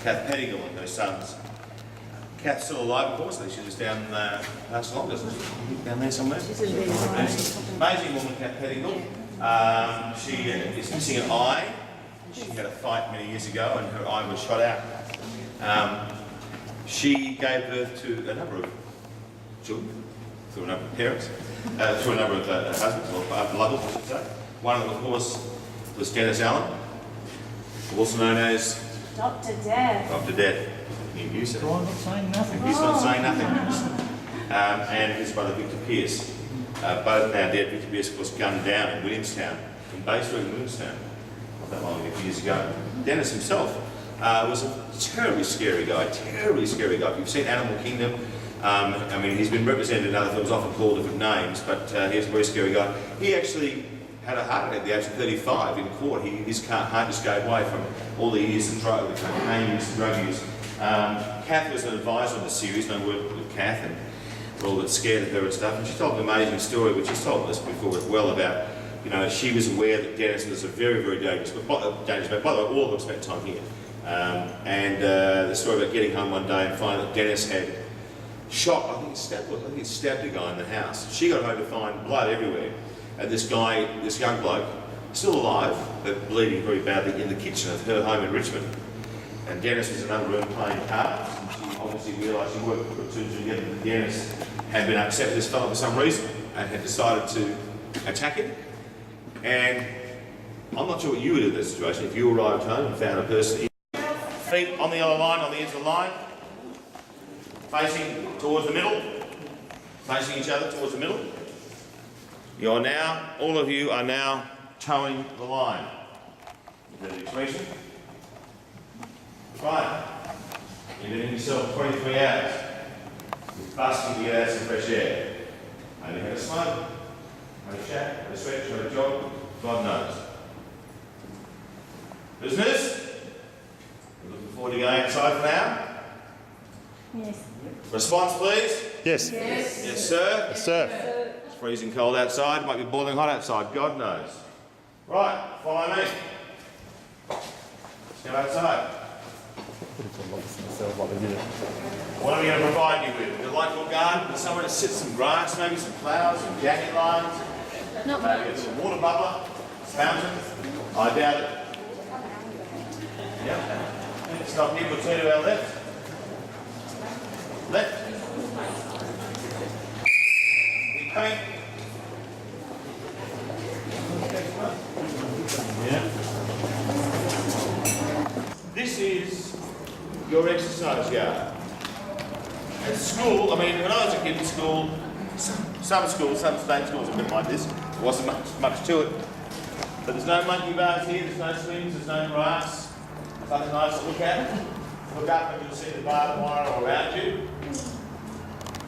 Kath Pettigal and her sons. Kath's still alive, of course. She lives down past along, doesn't she? Down there somewhere. She's in bed. Amazing woman, Kath Pettigal. She is missing an eye. She had a fight many years ago and her eye was shot out. She gave birth to a number of children, through a number of parents, through a number of husbands, or lovers, I should say. One of them, of course, was Dennis Allen, also known as Dr. Death. Dr. Death. You said it. I'm not saying nothing. He's not saying nothing. And his brother Victor Pearce, both now dead. Victor Pearce was gunned down in Williamstown, in Bay Street in Williamstown, not that long, a few years ago. Dennis himself was a terribly scary guy, terribly scary guy. If you've seen Animal Kingdom, I mean, he's been represented in other films, often called different names, but he was a very scary guy. He actually had a heart attack at the age of 35 in court. His heart just gave way from all the years of cocaine use and drug use. Kath was an advisor on the series, and I worked with Kath, and we're all a bit scared of her and stuff. And she told an amazing story, which she's told us before as well, about, you know, she was aware that Dennis was a very, very dangerous man. By the way, all of them spent time here. The story about getting home one day and finding that Dennis had shot, I think he stabbed a guy in the house. She got home to find blood everywhere. And this guy, this young bloke, still alive, but bleeding very badly in the kitchen of her home in Richmond. And Dennis was in another room playing cards, and she obviously realised she worked put two together that Dennis had been upset with this fellow for some reason and had decided to attack him. And I'm not sure what you would do in this situation if you arrived home and found a person, feet on the yellow line, on the edge of the line, facing towards the middle, facing each other towards the middle. You're now, all of you are now towing the line. Is that the expression? Right. You've been in yourself 23 hours. You're busting to get out some fresh air. Maybe had a smoke, had a chat, had a stretch, had a jog, God knows. Business? You're looking forward to going outside for now? Yes. Response, please. Yes. Yes. Yes, sir. Yes, sir. It's freezing cold outside, it might be boiling hot outside, God knows. Right, follow me. Let's go outside. What are we going to provide you with? The local garden, there's somewhere to sit, some grass, maybe some flowers, some jacket lines, Not maybe a much. little water bubbler, fountain. I doubt it. Yep. Stop here, we'll turn to our left. Left. Keep coming. Yeah. This is your exercise yard. At school, I mean, when I was a kid in school, some schools, some state schools have been like this. There wasn't much to it. But there's no monkey bars here, there's no swings, there's no grass. Something nice to look at. Look up and you'll see the barbed wire all around you.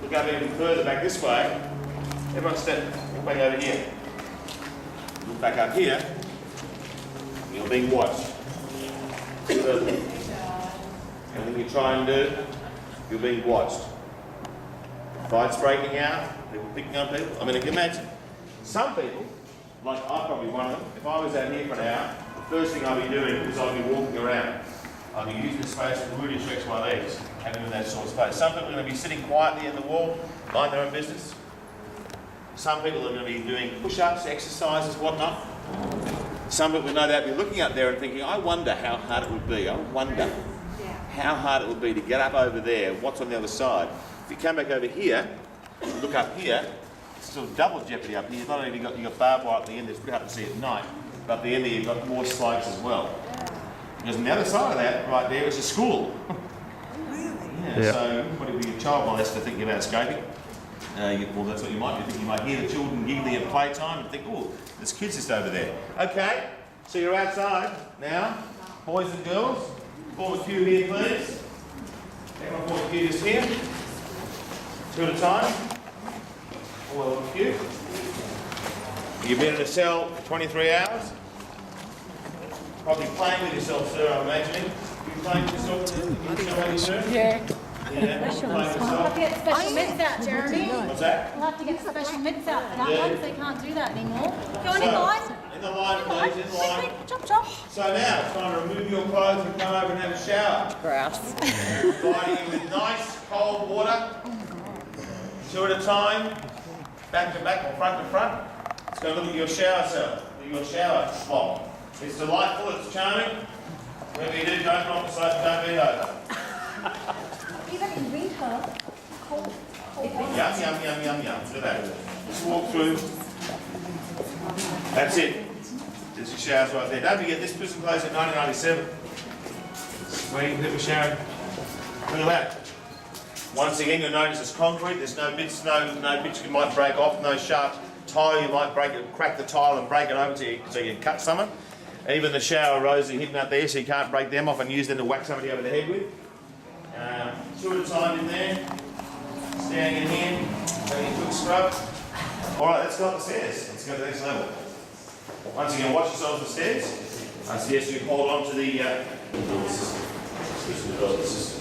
Look up even further back this way. Everyone step back over here. Look back up here. You're being watched. Anything you try and do, you're being watched. Fights breaking out, people picking on people. I mean, you can imagine. Some people, like I'm probably one of them, if I was out here for an hour, the first thing I'd be doing is I'd be walking around. I'd be using the space to really stretch my legs, having that sort of space. Some people are going to be sitting quietly in the wall, mind their own business. Some people are going to be doing push-ups, exercises, whatnot. Some people no doubt be looking up there and thinking, I wonder how hard it would be. I wonder how hard it would be to get up over there, what's on the other side. If you come back over here, look up here, it's sort of double jeopardy up here. Not only have you got barbed wire at the end, it's pretty hard to see at night, but at the end there you've got more spikes as well. Because on the other side of that, right there, is a school. Yeah. So what if you're a child molester thinking about escaping? Well, that's what you might do. You might hear the children giggling at playtime and think, oh, there's kids just over there. Okay, so you're outside now. Boys and girls, form a queue here, please. Everyone form a queue just here. Two at a time. All over a queue. You've been in a cell for 23 hours. Probably playing with yourself, sir, I'm imagining. You playing with yourself? Yeah. Yeah, We'll playing with have to yourself. get special mitts out, Jeremy. What's that? We'll have to get special mitts out for that Yeah. one, so they can't do that anymore. Go on So, in, guys. in the line, please, in the line. Chop, chop. So now, it's time to remove your clothes and come over and have a shower. Grouse. Providing you with nice cold water, 2 at a time, back to back or front to front. Let's go look at your shower cell, your shower spot. It's delightful, it's charming. Whatever you do, don't knock the soap, don't bend over. Even in winter, cold. Yum, yum, yum, yum, yum. Look at that. Just walk through. That's it. There's your showers right there. Don't forget, this prison closed in 1997. Where you put Sharon? Look at that. Once again, you'll notice it's concrete. There's no bits, no bits you might break off, no sharp tile you might break it, crack the tile and break it open so you can cut someone. Even the shower rows are hidden up there, so you can't break them off and use them to whack somebody over the head with. 2 at a time in there. Standing in here, taking a quick scrub. All right, let's go up the stairs. Let's go to the next level. Once again, watch yourselves on the stairs. I suggest you hold on to the. This is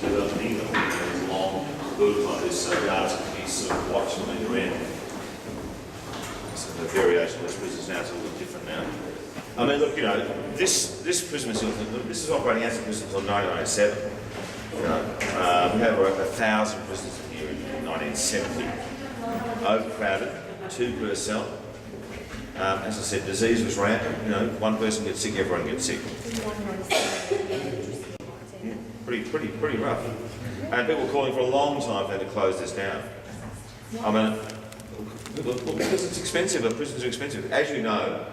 developed in England. It's long, good like this, so guards can sort of watch them when you're in. So the variation of this prison now is a little different now. I mean, look, you know, this prison this is operating as a prison until 1997. You know, we have over 1,000 prisoners here in 1970. Overcrowded, 2 per cell. As I said, disease was rampant. You know, one person gets sick, everyone gets sick. Yeah, pretty rough. And people were calling for a long time for them to close this down. I mean, look, because it's expensive. The prisons are expensive, as you know.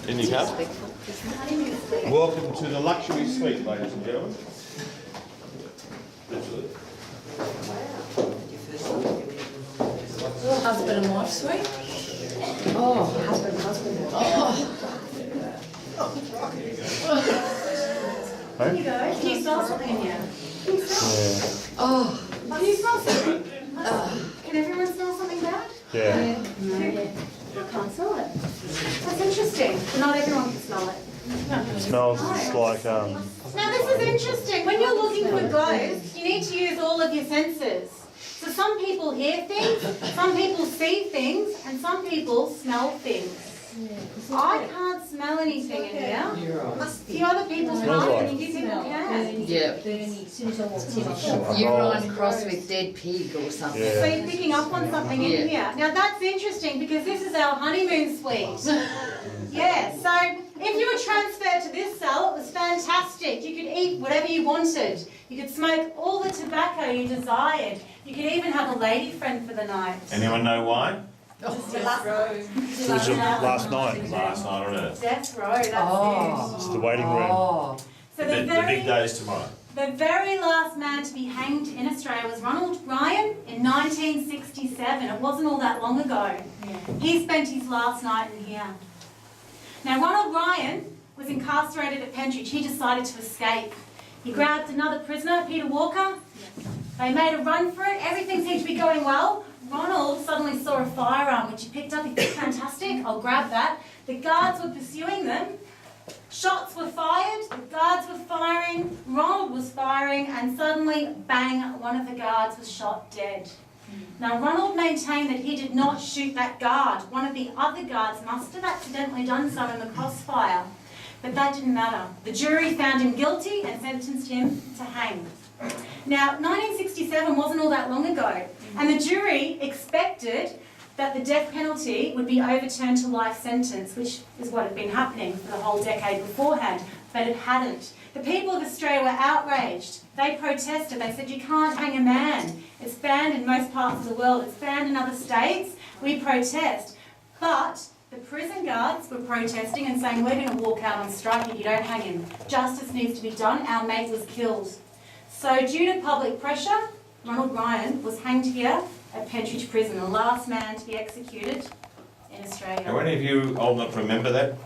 In you come. Welcome to the luxury suite, ladies and gentlemen. Husband and wife suite. Oh, husband. Here you go. Can you smell something in here? Oh, Can you smell something? Can everyone smell something bad? Yeah. I can't smell it. That's interesting. Not everyone can smell it. It smells just like Now this is interesting. When you're looking for ghosts, you need to use all of your senses. So some people hear things, some people see things, and some people smell things. I can't smell anything in here. A few other people can't, and a few people can. yeah. You run across with dead pig or something. So yeah. you're picking up on something in here. Now that's interesting because this is our honeymoon suite. Yeah, so if you were transferred to this cell, it was fantastic. You could eat whatever you wanted. You could smoke all the tobacco you desired. You could even have a lady friend for the night. Anyone know why? It was last night. Last night on Earth. Death row, that's It's the waiting room. Oh, it. So The big day is tomorrow. the very last man to be hanged in Australia was Ronald Ryan in 1967. It wasn't all that long ago. He spent his last night in here. Now, Ronald Ryan was incarcerated at Pentridge. He decided to escape. He grabbed another prisoner, Peter Walker. They made a run for it. Everything seemed to be going well. Ronald suddenly saw a firearm, which he picked up. He thought, fantastic, I'll grab that. The guards were pursuing them. Shots were fired. The guards were firing. Ronald was firing. And suddenly, bang, one of the guards was shot dead. Now, Ronald maintained that he did not shoot that guard. One of the other guards must have accidentally done so in the crossfire. But that didn't matter. The jury found him guilty and sentenced him to hang. Now, 1967 wasn't all that long ago, and the jury expected that the death penalty would be overturned to life sentence, which is what had been happening for the whole decade beforehand, but it hadn't. The people of Australia were outraged. They protested. They said, you can't hang a man. It's banned in most parts of the world. It's banned in other states. We protest. But the prison guards were protesting and saying, we're going to walk out on strike if you don't hang him. Justice needs to be done. Our mate was killed. So due to public pressure, Ronald Ryan was hanged here at Pentridge Prison, the last man to be executed in Australia. Are any of you old enough to remember that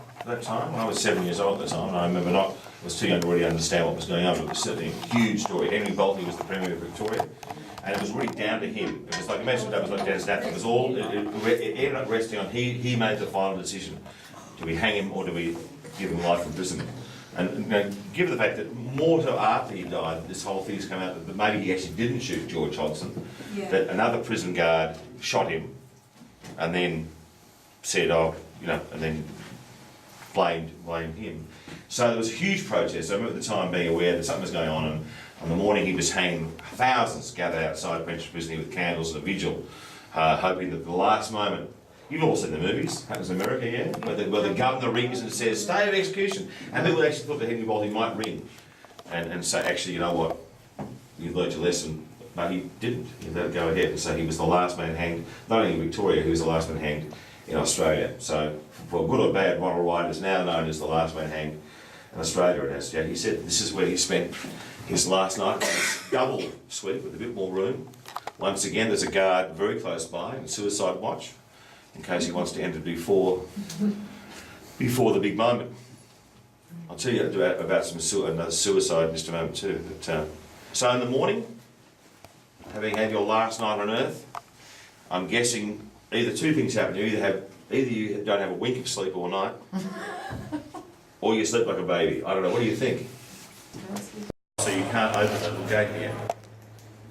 time? I was 7 years old at the time, and I remember I was too young to really understand what was going on, but it was certainly a huge story. Henry Bolton was the Premier of Victoria, and it was really down to him. It was like, imagine that was like Dennis Nath. It was all, it ended up resting on, he made the final decision. Do we hang him or do we give him life imprisonment? And you know, given the fact that more so after he died, this whole thing's come out that maybe he actually didn't shoot George Hodgson, that another prison guard shot him and then said, oh, you know, and then blamed him. So there was a huge protest. I remember at the time being aware that something was going on, and on the morning he was hanged, thousands gathered outside Pentridge prison with candles and a vigil, hoping that the last moment. You've all seen the movies, happens in America, yeah? Where the governor rings and says, stay of execution. And people actually thought that Henry Boldy might ring and say, actually, you know what, you've learned your lesson. But he didn't. He let it go ahead. And so he was the last man hanged, not only in Victoria, he was the last man hanged in Australia. So, for good or bad, Ronald Wright is now known as the last man hanged in Australia. And as he said, this is where he spent his last night. Double suite with a bit more room. Once again, there's a guard very close by and suicide watch, in case he wants to enter before the big moment. I'll tell you about another suicide in just a moment too. But, so in the morning, having had your last night on earth, I'm guessing either two things happen. Either you don't have a wink of sleep all night, or you sleep like a baby. I don't know. What do you think? So you can't open the little gate here.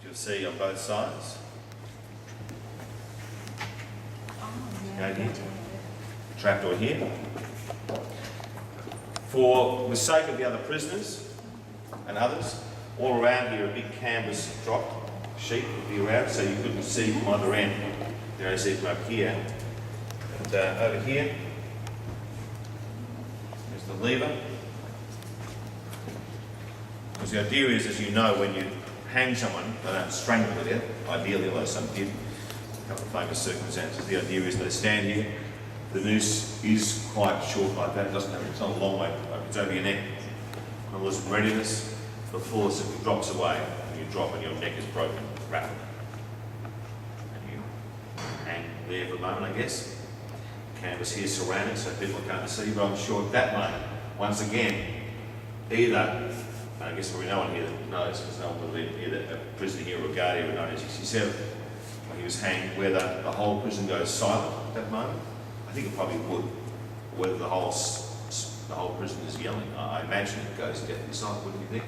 You'll see on both sides. Gate here. Trapdoor here. For the sake of the other prisoners and others, all around here a big canvas drop sheet would be around, so you couldn't see from either end. You only see from up here. And over here, there's the lever. Because the idea is, as you know, when you hang someone, they don't strangle to death, ideally, although some did, a couple of famous circumstances. The idea is they stand here, the noose is quite short like that, it's not a long way, it's over your neck. When there's readiness, the force simply drops away, and you drop and your neck is broken rapidly. And you hang there for a moment, I guess. Canvas here surrounding so people can't see, but I'm sure at that moment, once again, either, I guess we no one here that knows, because no one will either a prisoner here or a guard here in 1967, when he was hanged, whether the whole prison goes silent at that moment. I think it probably would. Whether the whole prison is yelling, I imagine it goes deathly silent, wouldn't you think?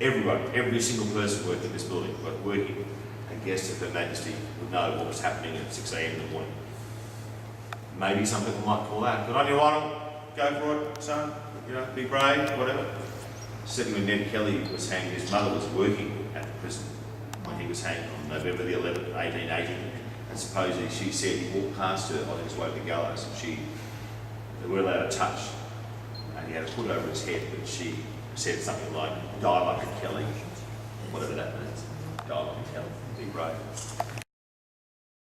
Everyone, every single person working in this building, both working and guests of Her Majesty, would know what was happening at 6 a.m. in the morning. Maybe some people might call out, good on you, Ronald, go for it, son, you know, be brave, whatever. Certainly when Ned Kelly was hanged, his mother was working at the prison when he was hanged on November the 11th, 1880. And supposedly she said he walked past her on his way to the gallows and they were allowed to touch. And he had a hood over his head, but she said something like, die like a Kelly, whatever that means. Die like a Kelly, be brave.